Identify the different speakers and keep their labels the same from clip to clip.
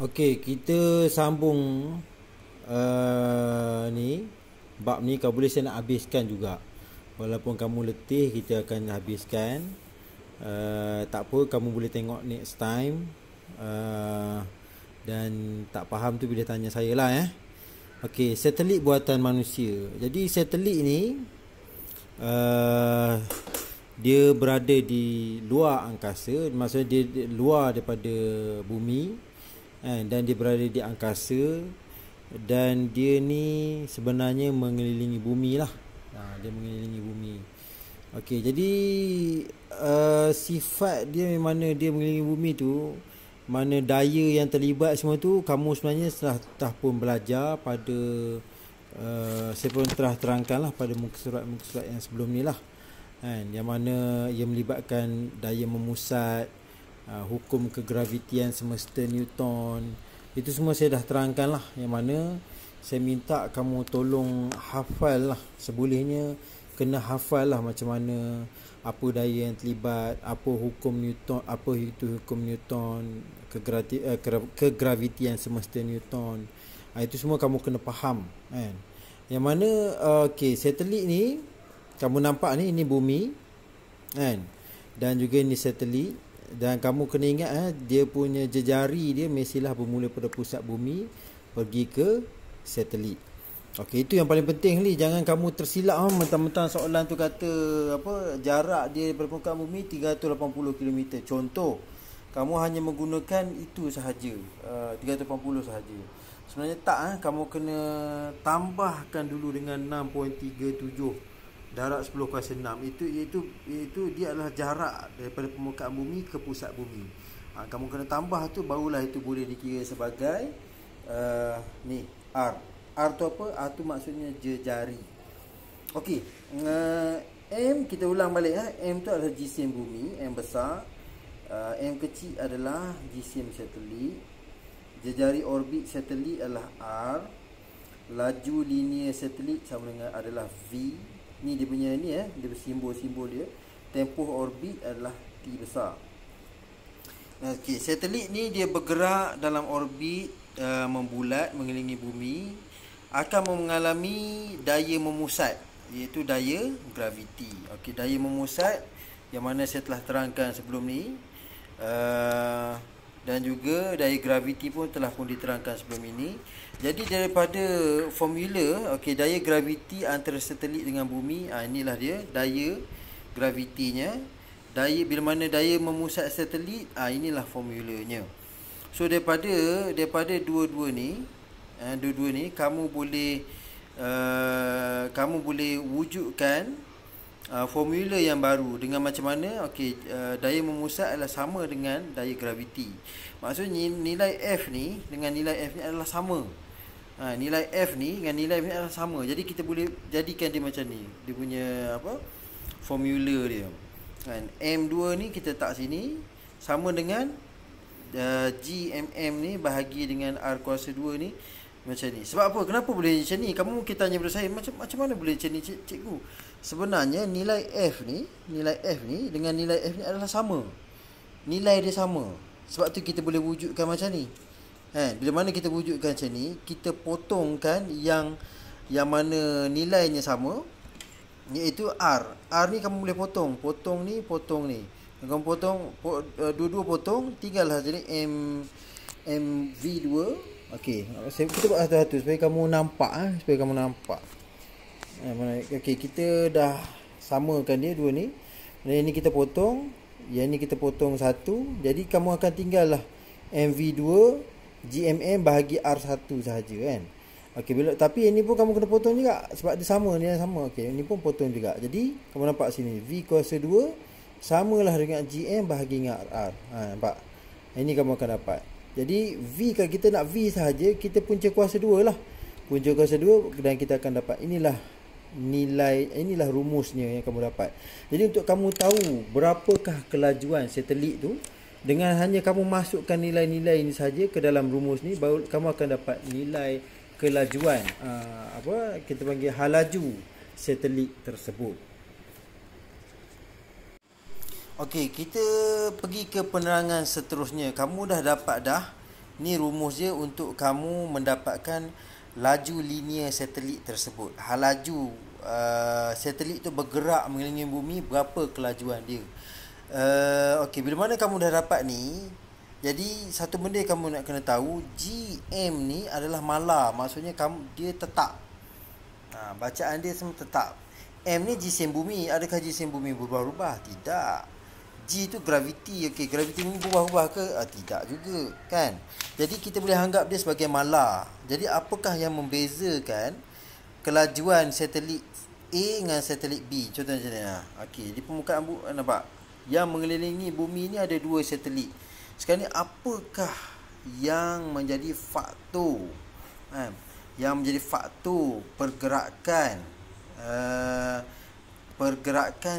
Speaker 1: Okey, kita sambung ni bab ni. Kalau boleh saya nak habiskan juga. Walaupun kamu letih, kita akan habiskan. Tak apa, kamu boleh tengok next time. Dan tak faham tu bila tanya saya lah Okey, satelit buatan manusia. Jadi satelit ni dia berada di luar angkasa. Maksudnya dia luar daripada bumi, dan dia berada di angkasa. Dan dia ni sebenarnya mengelilingi bumi lah. Dia mengelilingi bumi. Okey, jadi sifat dia mana dia mengelilingi bumi tu, mana daya yang terlibat semua tu, kamu sebenarnya telah pun belajar pada saya pun telah terangkan lah pada muka surat yang sebelum ni lah, yang mana ia melibatkan daya memusat, hukum kegravitian semesta Newton. Itu semua saya dah terangkan lah, yang mana saya minta kamu tolong hafal lah, sebolehnya kena hafal lah macam mana, apa daya yang terlibat, apa hukum Newton, apa itu hukum Newton, kegravitian semesta Newton. Itu semua kamu kena faham Yang mana okey, satelit ni kamu nampak ni, ini bumi dan juga ini satelit. Dan kamu kena ingat dia punya jejari dia mestilah bermula pada pusat bumi pergi ke satelit. Okey, itu yang paling penting ni. Jangan kamu tersilap mentang-mentang soalan tu kata apa, jarak dia daripada permukaan bumi 380 km. Contoh, kamu hanya menggunakan itu sahaja, 380 sahaja. Sebenarnya tak, kamu kena tambahkan dulu dengan 6.37 darab 10 kuasa 6. Itu dia adalah jarak daripada permukaan bumi ke pusat bumi. Kamu kena tambah tu, barulah itu boleh dikira sebagai ni R. R tu apa? R tu maksudnya jejari. Okey, M kita ulang balik M tu adalah jisim bumi, M besar. M kecil adalah jisim satelit. Jejari orbit satelit adalah R. Laju linear satelit sama dengan adalah V. Ni dia punya ni dia simbol-simbol dia. Tempoh orbit adalah T besar. Okey, satelit ni dia bergerak dalam orbit membulat mengelilingi bumi, akan mengalami daya memusat, iaitu daya graviti. Okey, daya memusat yang mana saya telah terangkan sebelum ni, dan juga daya graviti pun telah diterangkan sebelum ini. Jadi daripada formula, okey, daya graviti antara satelit dengan bumi, inilah dia daya gravitinya. Daya, bila mana daya memusat satelit, inilah formulanya. So daripada dua-dua ni kamu boleh wujudkan formula yang baru dengan macam mana. Okey, daya memusat adalah sama dengan daya graviti. Maksudnya nilai F ni dengan nilai F ni adalah sama. Nilai F ni dengan nilai F ni adalah sama. Jadi kita boleh jadikan dia macam ni. Dia punya formula dia. M2 ni kita tak sini, sama dengan GMM ni bahagi dengan R kuasa 2 ni macam ni. Sebab apa? Kenapa boleh macam ni? Kamu mungkin tanya pada saya, macam mana boleh macam ni, cikgu? Sebenarnya nilai F ni dengan nilai F ni adalah sama. Nilai dia sama. Sebab tu kita boleh wujudkan macam ni. Bila mana kita wujudkan macam ni, kita potongkan yang mana nilainya sama, iaitu R. R ni kamu boleh potong ni, potong ni. Kamu potong dua-dua potong, tinggallah jadi MV2. Okey, kita buat satu-satu supaya kamu nampak Okey, kita dah samakan dia dua ni. Yang ni kita potong, yang ni kita potong satu. Jadi kamu akan tinggal lah MV2 GMM bahagi R1 sahaja kan. Okey, tapi yang ni pun kamu kena potong juga sebab dia sama, ni sama. Okey, ini pun potong juga. Jadi kamu nampak sini V kuasa 2 samalah dengan GM bahagi dengan R. Nampak? Ini kamu akan dapat. Jadi V, kalau kita nak V sahaja, kita punca kuasa 2 lah. Punca kuasa 2 dan kita akan dapat. Inilah nilai, inilah rumusnya yang kamu dapat. Jadi untuk kamu tahu berapakah kelajuan satelit tu, dengan hanya kamu masukkan nilai-nilai ini saja ke dalam rumus ni, baru kamu akan dapat nilai kelajuan, kita panggil halaju satelit tersebut. Okey, kita pergi ke penerangan seterusnya. Kamu dah dapat Ni rumus dia untuk kamu mendapatkan laju linear satelit tersebut. Laju satelit tu bergerak mengelilingi bumi, berapa kelajuan dia. Okey, bila mana kamu dah dapat ni, jadi satu benda kamu nak kena tahu, GM ni adalah malar, maksudnya dia tetap. Bacaan dia semua tetap. M ni jisim bumi. Adakah jisim bumi berubah-ubah? Tidak. G tu graviti. Okey, graviti ni berubah-ubah ke? Tidak juga, kan? Jadi kita boleh anggap dia sebagai malar. Jadi apakah yang membezakan kelajuan satelit A dengan satelit B? Contoh macam ni. Okey, di permukaan nampak yang mengelilingi bumi ni ada 2 satelit. Sekarang ni apakah yang menjadi faktor yang menjadi faktor pergerakan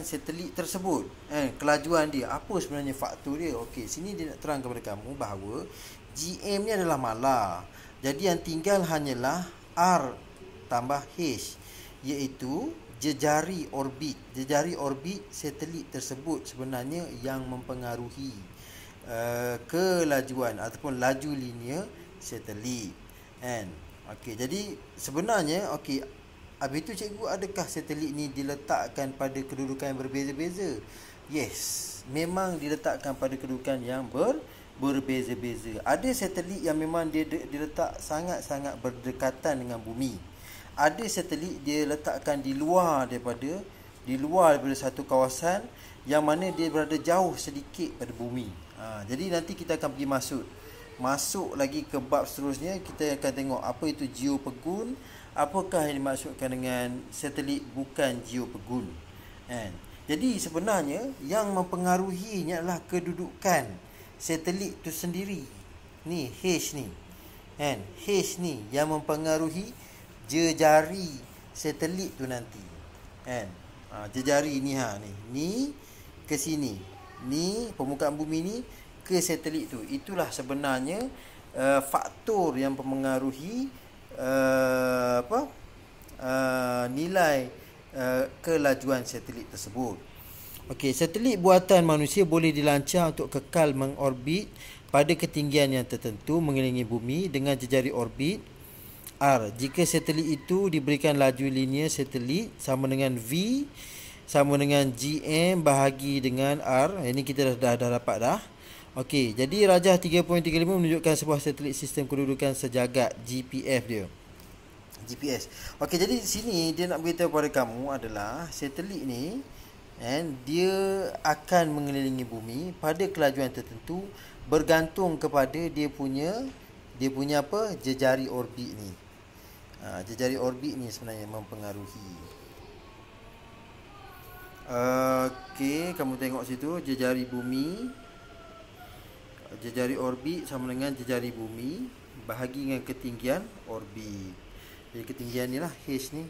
Speaker 1: satelit tersebut, kelajuan dia, apa sebenarnya faktor dia? Okey, sini dia nak terang kepada kamu bahawa GM ni adalah malar. Jadi yang tinggal hanyalah R tambah H, iaitu jejari orbit satelit tersebut sebenarnya yang mempengaruhi kelajuan ataupun laju linear satelit, kan? Okey, jadi sebenarnya habis tu cikgu, adakah satelit ni diletakkan pada kedudukan yang berbeza-beza? Yes, memang diletakkan pada kedudukan yang berbeza-beza. Ada satelit yang memang dia diletak sangat-sangat berdekatan dengan bumi. Ada satelit dia letakkan di luar daripada satu kawasan, yang mana dia berada jauh sedikit pada bumi. Jadi nanti kita akan pergi masuk lagi ke bab seterusnya. Kita akan tengok apa itu geopegun, apakah yang dimaksudkan dengan satelit bukan geopegun, kan? Jadi sebenarnya yang mempengaruhinya adalah kedudukan satelit itu sendiri. Ni H ni, kan? H ni yang mempengaruhi jejari satelit tu nanti, kan? Jejari ni ni ke sini, ni permukaan bumi ni ke satelit tu. Itulah sebenarnya faktor yang mempengaruhi nilai kelajuan satelit tersebut. Okey, satelit buatan manusia boleh dilancar untuk kekal mengorbit pada ketinggian yang tertentu mengelilingi bumi dengan jejari orbit R. Jika satelit itu diberikan laju linear satelit sama dengan V sama dengan GM bahagi dengan R. Ini kita dah dapat dah. Okey, jadi rajah 3.35 menunjukkan sebuah satelit sistem kedudukan sejagat, GPS dia. GPS. Okey, jadi sini dia nak beritahu kepada kamu adalah satelit ni, and dia akan mengelilingi bumi pada kelajuan tertentu bergantung kepada dia punya apa? Jejari orbit ni. Jejari orbit ni sebenarnya mempengaruhi. Okey, kamu tengok situ jejari bumi. Jejari orbit sama dengan jejari bumi bahagi dengan ketinggian orbit. Jadi ketinggian ni lah H ni,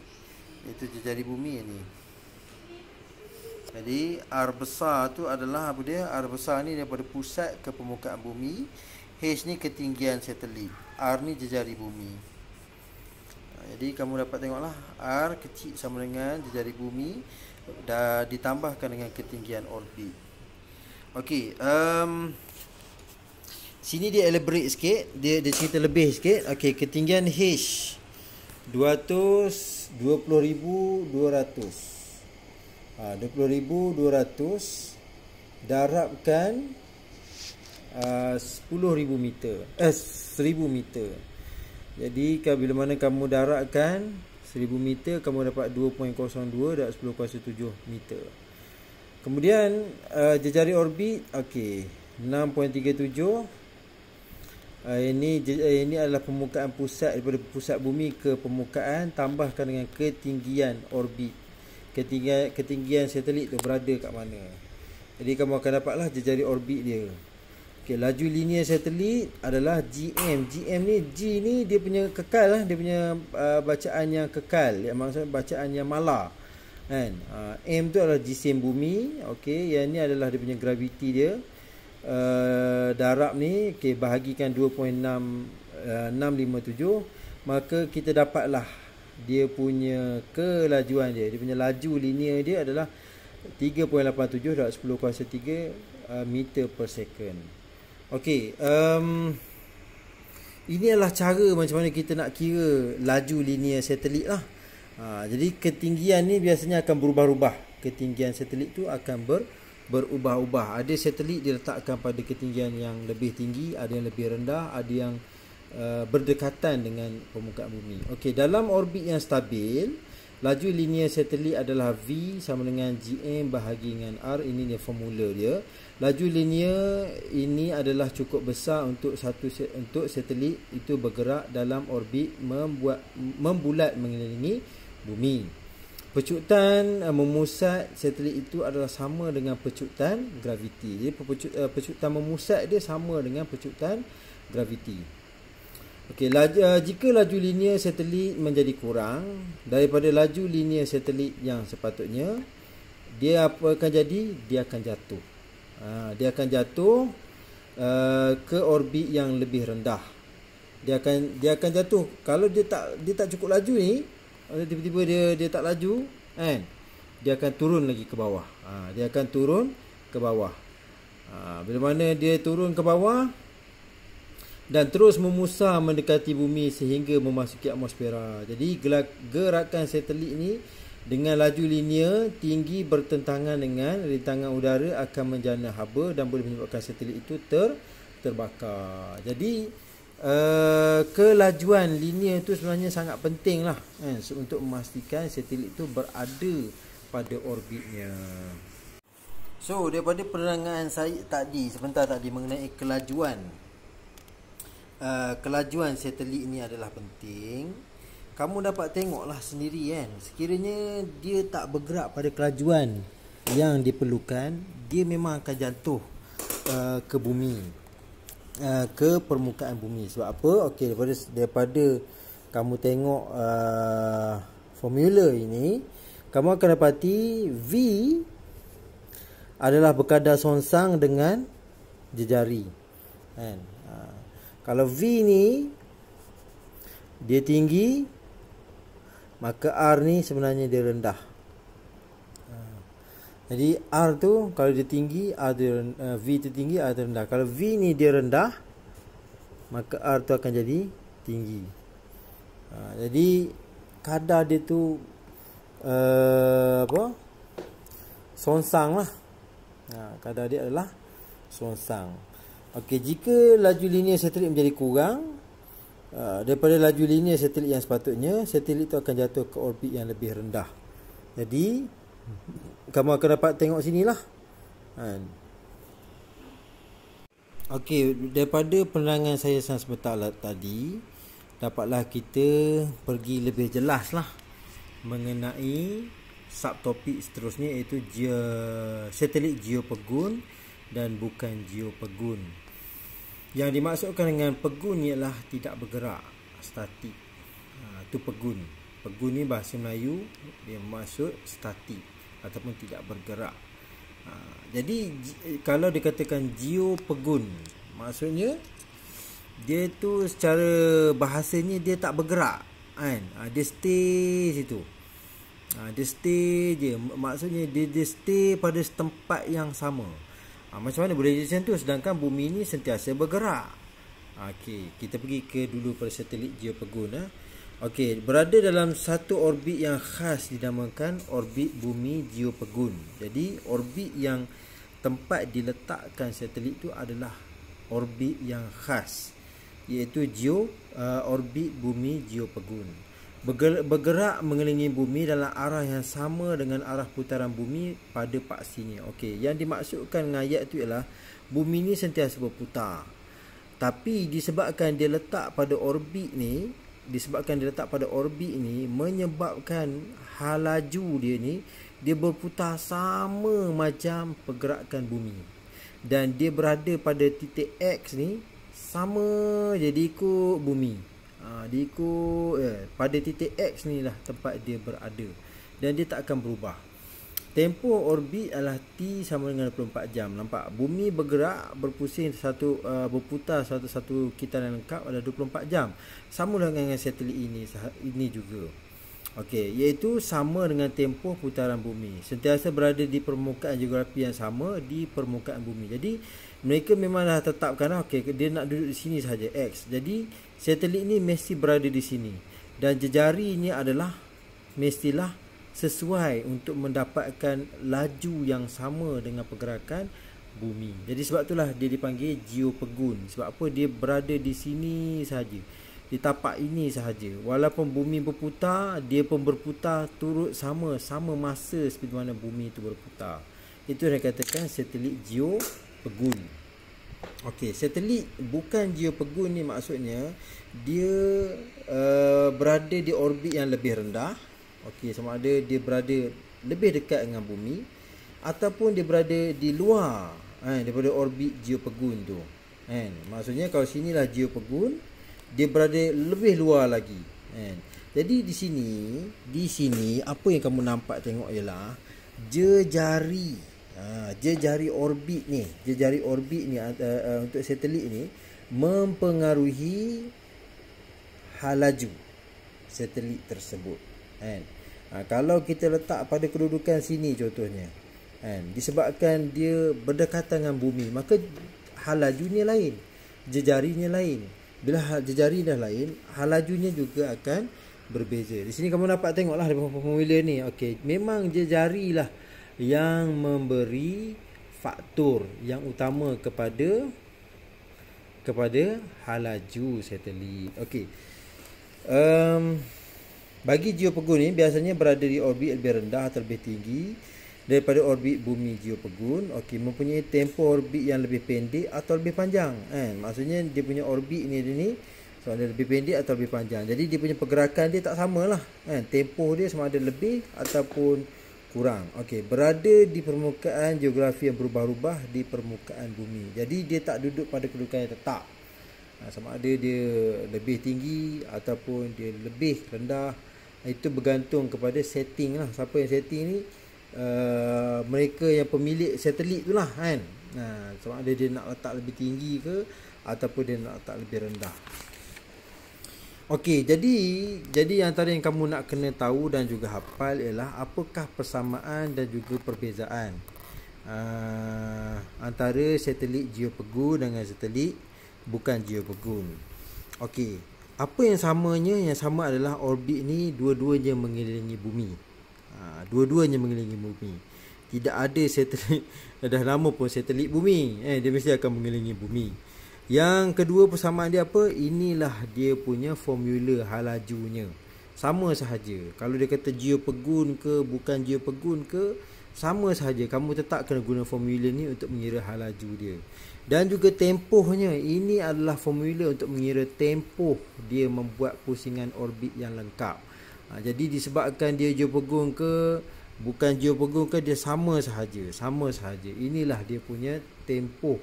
Speaker 1: iaitu jejari bumi ni. Jadi R besar tu adalah apa dia? R besar ni daripada pusat ke permukaan bumi. H ni ketinggian satelit. R ni jejari bumi. Jadi kamu dapat tengoklah R kecil sama dengan jejari bumi dah ditambahkan dengan ketinggian orbit. Okey, sini dia elaborate sikit, dia cerita lebih sikit. Okey, ketinggian H 220,200. 20,200 darabkan 10,000 meter. 1,000 meter. Jadi bila mana kamu darabkan 1,000 meter, kamu dapat 2.02 darab 10^7 meter. Kemudian jejari orbit, okey, 6.37. Ini adalah permukaan pusat, daripada pusat bumi ke permukaan tambahkan dengan ketinggian orbit. Ketinggian satelit tu berada kat mana. Jadi kamu akan dapatlah jejari orbit dia. Okey, laju linear satelit adalah GM. GM ni, G ni dia punya kekal lah, dia punya bacaan yang kekal, yang maksudnya bacaan yang malar, kan? M tu adalah jisim bumi. Okey, yang ni adalah dia punya graviti dia. Darab ni, okey, bahagikan 2.657, maka kita dapatlah dia punya kelajuan dia. Dia punya laju linear dia adalah 3.87 darab 10^3 meter per second. Okey, ini adalah cara macam mana kita nak kira laju linear satelit lah. Jadi ketinggian ni biasanya akan berubah-ubah. Ketinggian satelit tu akan berubah-ubah. Ada satelit diletakkan pada ketinggian yang lebih tinggi, ada yang lebih rendah, ada yang berdekatan dengan permukaan bumi. Okey, dalam orbit yang stabil, laju linear satelit adalah V sama dengan Gm bahagi dengan R. Ini dia formula dia. Laju linear ini adalah cukup besar untuk satelit itu bergerak dalam orbit membulat mengelilingi bumi. Pecutan memusat satelit itu adalah sama dengan pecutan graviti. Jadi pecutan memusat dia sama dengan pecutan graviti. Okey, jika laju linear satelit menjadi kurang daripada laju linear satelit yang sepatutnya, dia apa akan jadi? Dia akan jatuh. Dia akan jatuh ke orbit yang lebih rendah. Dia akan jatuh kalau dia tak cukup laju ni. Tiba-tiba dia tak laju, kan? Dia akan turun lagi ke bawah. Dia akan turun ke bawah. Bila mana dia turun ke bawah dan terus memusar mendekati bumi sehingga memasuki atmosfera. Jadi gerakan satelit ni dengan laju linear tinggi bertentangan dengan rintangan udara akan menjana haba dan boleh menyebabkan satelit itu terbakar. Jadi kelajuan linear itu sebenarnya sangat penting lah, kan, untuk memastikan satelit itu berada pada orbitnya. So daripada penerangan saya sebentar tadi mengenai kelajuan satelit ini adalah penting. Kamu dapat tengoklah sendiri, kan, sekiranya dia tak bergerak pada kelajuan yang diperlukan, dia memang akan jatuh ke bumi, ke permukaan bumi. Sebab apa? Okey, daripada kamu tengok formula ini, kamu akan dapati V adalah berkadar songsang dengan jejari, kan? Kalau V ni dia tinggi, maka R ni sebenarnya dia rendah. Jadi R tu kalau dia tinggi, V tu tinggi, R tu rendah. Kalau V ni dia rendah, maka R tu akan jadi tinggi. Jadi kadar dia tu songsang lah. Kadar dia adalah songsang. Okey, jika laju linear satelit menjadi kurang daripada laju linear satelit yang sepatutnya, satelit itu akan jatuh ke orbit yang lebih rendah. Jadi kamu akan dapat tengok sinilah, kan? Okey, daripada penerangan saya sebentar tadi, dapatlah kita pergi lebih jelas lah mengenai subtopik seterusnya, iaitu satelit geopegun dan bukan geopegun. Yang dimaksudkan dengan pegun ialah tidak bergerak, statik. Itu pegun. Pegun ni bahasa Melayu dia maksud statik ataupun tidak bergerak. Jadi kalau dikatakan geopegun, maksudnya dia tu secara bahasanya dia tak bergerak, kan? Dia stay situ. Dia stay je. Maksudnya dia stay pada tempat yang sama. Macam mana boleh jadi macam tu sedangkan bumi ni sentiasa bergerak? Okey, kita pergi dulu pada satelit geopegun. Okey, berada dalam satu orbit yang khas dinamakan orbit bumi geopegun. Jadi orbit yang tempat diletakkan satelit itu adalah orbit yang khas, iaitu orbit bumi geopegun. Bergerak mengelilingi bumi dalam arah yang sama dengan arah putaran bumi pada paksinya. Okey, yang dimaksudkan dengan ayat itu ialah bumi ni sentiasa berputar. Tapi disebabkan dia letak pada orbit ni, menyebabkan hal laju dia ni, dia berputar sama macam pergerakan bumi. Dan dia berada pada titik X ni sama jadi ikut bumi. Dia ikut pada titik X ni lah tempat dia berada, dan dia tak akan berubah. Tempoh orbit adalah T sama dengan 24 jam. Nampak? Bumi bergerak, berpusing berputar satu kitaran lengkap adalah 24 jam. Sama dengan satelit ini juga. Okey, iaitu sama dengan tempoh putaran bumi. Sentiasa berada di permukaan geografi yang sama di permukaan bumi. Jadi mereka memang dah tetapkan okey, dia nak duduk di sini saja X. Jadi satelit ni mesti berada di sini dan jejarinya adalah mestilah sesuai untuk mendapatkan laju yang sama dengan pergerakan bumi. Jadi sebab itulah dia dipanggil geopegun. Sebab apa? Dia berada di sini sahaja, di tapak ini sahaja. Walaupun bumi berputar, dia pun berputar turut sama masa seperti mana bumi itu berputar. Itu yang dikatakan satelit geopegun. Okey, satelit bukan geopegun ni maksudnya dia berada di orbit yang lebih rendah. Okey, sama ada dia berada lebih dekat dengan bumi ataupun dia berada di luar daripada orbit geopegun tu. Maksudnya kalau sinilah geopegun, dia berada lebih luar lagi. Jadi di sini apa yang kamu nampak tengok ialah jejari orbit ni. Jejari orbit ni untuk satelit ni mempengaruhi hal laju satelit tersebut. Kalau kita letak pada kedudukan sini contohnya, disebabkan dia berdekatan dengan bumi, maka hal lajunya lain, jejarinya lain. Bila jejari dah lain, hal lajunya juga akan berbeza. Di sini kamu dapat tengoklah dari formula ni. Okey, memang jejari lah yang memberi faktor yang utama kepada hal laju satelit. Okey. Bagi geopegun ni biasanya berada di orbit lebih rendah atau lebih tinggi daripada orbit bumi geopegun. Okey, mempunyai tempoh orbit yang lebih pendek atau lebih panjang. Maksudnya dia punya orbit ni sama ada lebih pendek atau lebih panjang. Jadi dia punya pergerakan dia tak samalah. Tempoh dia sama ada lebih ataupun kurang. Okey, berada di permukaan geografi yang berubah-ubah di permukaan bumi. Jadi dia tak duduk pada kedudukan yang tetap. Sama ada dia lebih tinggi ataupun dia lebih rendah, itu bergantung kepada setting lah. Siapa yang setting ni, mereka yang pemilik satelit tu lah kan. Sama ada dia nak letak lebih tinggi ke ataupun dia nak letak lebih rendah. Okey, jadi antara yang kamu nak kena tahu dan juga hafal ialah apakah persamaan dan juga perbezaan antara satelit geopegun dengan satelit bukan geopegun. Okey, apa yang samanya? Yang sama adalah orbit ni dua-duanya mengelilingi bumi. Dua-duanya mengelilingi bumi. Tidak ada satelit dah nama pun satelit bumi, dia mesti akan mengelilingi bumi. Yang kedua persamaan dia apa? Inilah dia punya formula hal lajunya. Sama sahaja. Kalau dia kata geopegun ke bukan geopegun ke, sama sahaja. Kamu tetap kena guna formula ni untuk mengira hal laju dia. Dan juga tempohnya. Ini adalah formula untuk mengira tempoh dia membuat pusingan orbit yang lengkap. Jadi disebabkan dia geopegun ke bukan geopegun ke, dia sama sahaja. Sama sahaja. Inilah dia punya tempoh.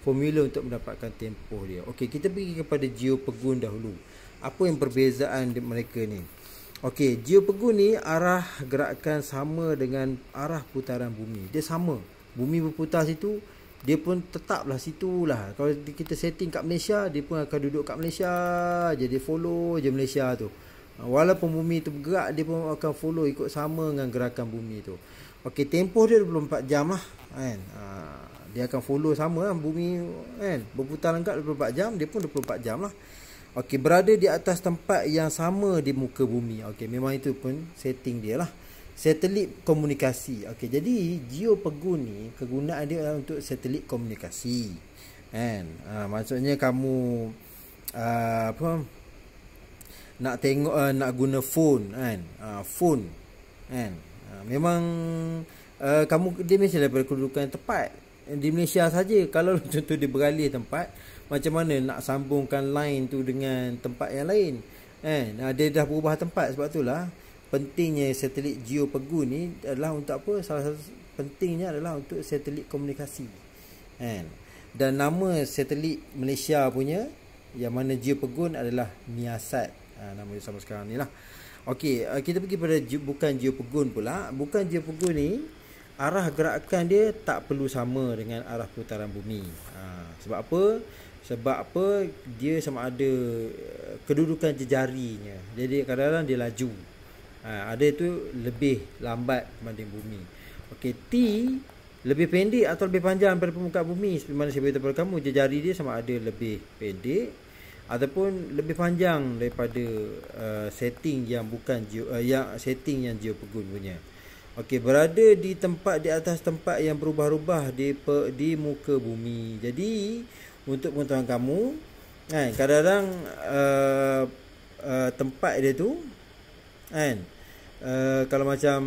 Speaker 1: Formula untuk mendapatkan tempoh dia. Okey, kita pergi kepada geopegun dahulu. Apa yang perbezaan mereka ni? Okey, geopegun ni arah gerakan sama dengan arah putaran bumi. Dia sama. Bumi berputar situ, dia pun tetaplah situlah. Kalau kita setting kat Malaysia, dia pun akan duduk kat Malaysia. Jadi follow je Malaysia tu. Walaupun bumi tu bergerak, dia pun akan follow ikut sama dengan gerakan bumi tu. Okey, tempoh dia 24 jam lah kan. Dia akan follow sama lah bumi kan. Berputar lengkap 24 jam, dia pun 24 jam lah. Okey, berada di atas tempat yang sama di muka bumi. Okey, memang itu pun setting dia lah. Satelit komunikasi. Okey, jadi geopegun ni kegunaan dia adalah untuk satelit komunikasi. Kan? Maksudnya kamu nak tengok nak guna phone kan. Phone kan. Memang kamu dia mesti daripada kedudukan tepat. Di Malaysia saja. Kalau contoh dia beralih tempat, macam mana nak sambungkan line tu dengan tempat yang lain kan. Dia dah berubah tempat. Sebab itulah pentingnya satelit geopegun ni adalah untuk apa? Salah satu pentingnya adalah untuk satelit komunikasi kan. Dan nama satelit Malaysia punya yang mana geopegun adalah Niasat. Nama dia sama sekarang ni lah. Okey, kita pergi pada bukan geopegun pula. Bukan geopegun ni arah gerakan dia tak perlu sama dengan arah putaran bumi. Sebab apa? Sebab apa? Dia sama ada kedudukan jejarinya. Jadi kadang-kadang dia laju. Ada itu lebih lambat berbanding bumi. Okey, T lebih pendek atau lebih panjang daripada permukaan bumi. Seperti mana saya beritahu kepada kamu, jari dia sama ada lebih pendek ataupun lebih panjang daripada setting yang bukan setting yang geopegun punya. Okey, berada di tempat di atas tempat yang berubah-ubah di muka bumi. Jadi untuk pengetahuan kamu, kan, kadang-kadang tempat dia tu, kan, kalau macam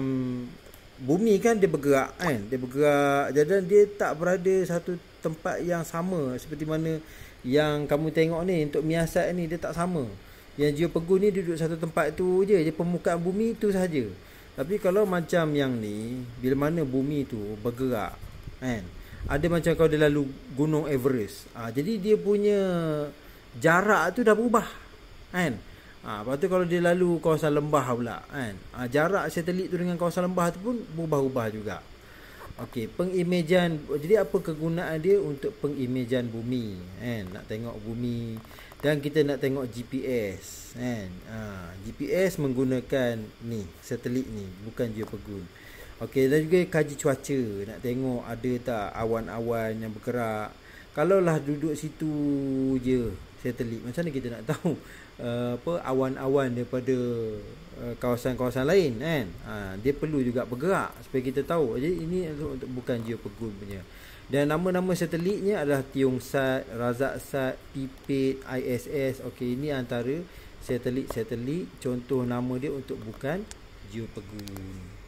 Speaker 1: bumi kan dia bergerak, kan, dia bergerak, jadi dia tak berada satu tempat yang sama seperti mana yang kamu tengok ni. Untuk miasat ni dia tak sama. Yang geopegun ni duduk satu tempat tu je, dia permukaan bumi tu saja. Tapi kalau macam yang ni, bila mana bumi tu bergerak, kan, ada macam kalau dia lalu gunung Everest, jadi dia punya jarak tu dah berubah, kan. Lepas tu kalau dia lalu kawasan lembah pula, kan, jarak satelit tu dengan kawasan lembah tu pun berubah-ubah juga. Okey, pengimejan. Jadi apa kegunaan dia? Untuk pengimejan bumi, kan, nak tengok bumi. Dan kita nak tengok GPS, kan. GPS menggunakan ni, satelit ni, bukan geopegun. Okey, dan juga kaji cuaca, nak tengok ada tak awan-awan yang bergerak. Kalaulah duduk situ je satelit, macam mana kita nak tahu awan-awan daripada kawasan-kawasan lain, kan. Dia perlu juga bergerak supaya kita tahu. Jadi ini untuk bukan geopegun punya. Dan nama-nama satelitnya adalah Tiongsat, Razaksat, Pipit, ISS. Okey, ini antara satelit-satelit contoh nama dia untuk bukan geopegun.